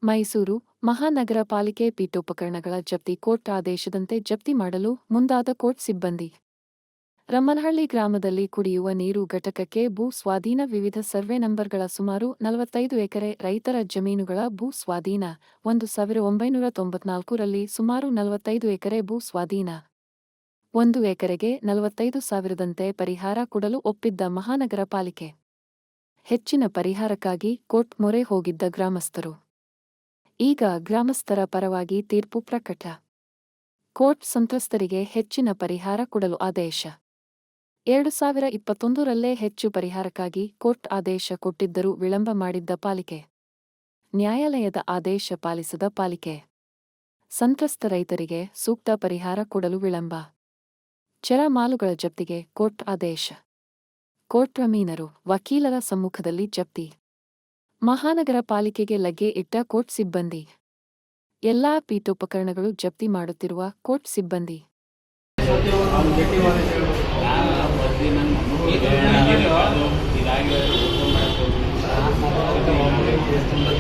ಮೈಸೂರು ಮಹಾನಗರ ಪಾಲಿಕೆ ಪೀಠೋಪಕರಣಗಳ ಜಪ್ತಿ ಕೋರ್ಟ್ ಆದೇಶದಂತೆ ಜಪ್ತಿ ಮಾಡಲು ಮುಂದಾದ ಕೋರ್ಟ್ ಸಿಬ್ಬಂದಿ. ರಮ್ಮನಹಳ್ಳಿ ಗ್ರಾಮದಲ್ಲಿ ಕುಡಿಯುವ ನೀರು ಘಟಕಕ್ಕೆ ಭೂ ಸ್ವಾಧೀನ. ವಿವಿಧ ಸರ್ವೆ ನಂಬರ್ಗಳ ಸುಮಾರು 45 ಎಕರೆ ರೈತರ ಜಮೀನುಗಳ ಭೂ ಸ್ವಾಧೀನ. 1994 ರಲ್ಲಿ ಸುಮಾರು 45 ಎಕರೆ ಭೂ ಸ್ವಾಧೀನ. 1 ಎಕರೆಗೆ 45,000ದಂತೆ ಪರಿಹಾರ ಕೊಡಲು ಒಪ್ಪಿದ್ದ ಮಹಾನಗರ ಪಾಲಿಕೆ. ಹೆಚ್ಚಿನ ಪರಿಹಾರಕ್ಕಾಗಿ ಕೋರ್ಟ್ ಮೊರೆ ಹೋಗಿದ್ದ ಗ್ರಾಮಸ್ಥರು. ಈಗ ಗ್ರಾಮಸ್ಥರ ಪರವಾಗಿ ತೀರ್ಪು ಪ್ರಕಟ. ಕೋರ್ಟ್ ಸಂತ್ರಸ್ತರಿಗೆ ಹೆಚ್ಚಿನ ಪರಿಹಾರ ಕೊಡಲು ಆದೇಶ. 2021ರಲ್ಲೇ ಹೆಚ್ಚು ಪರಿಹಾರಕ್ಕಾಗಿ ಕೋರ್ಟ್ ಆದೇಶ ಕೊಟ್ಟಿದ್ದರೂ ವಿಳಂಬ ಮಾಡಿದ್ದ ಪಾಲಿಕೆ. ನ್ಯಾಯಾಲಯದ ಆದೇಶ ಪಾಲಿಸದ ಪಾಲಿಕೆ. ಸಂತ್ರಸ್ತ ರೈತರಿಗೆ ಸೂಕ್ತ ಪರಿಹಾರ ಕೊಡಲು ವಿಳಂಬ. ಚರ ಮಾಲುಗಳ ಜಪ್ತಿಗೆ ಕೋರ್ಟ್ ಆದೇಶ. ಕೋರ್ಟ್ ಜಮೀನರು, ವಕೀಲರ ಸಮ್ಮುಖದಲ್ಲಿ ಜಪ್ತಿ. ಮಹಾನಗರ ಪಾಲಿಕೆಗೆ ಲಗ್ಗೆ ಇಟ್ಟ ಕೋರ್ಟ್ ಸಿಬ್ಬಂದಿ. ಎಲ್ಲಾ ಪೀಠೋಪಕರಣಗಳು ಜಪ್ತಿ ಮಾಡುತ್ತಿರುವ ಕೋರ್ಟ್ ಸಿಬ್ಬಂದಿ.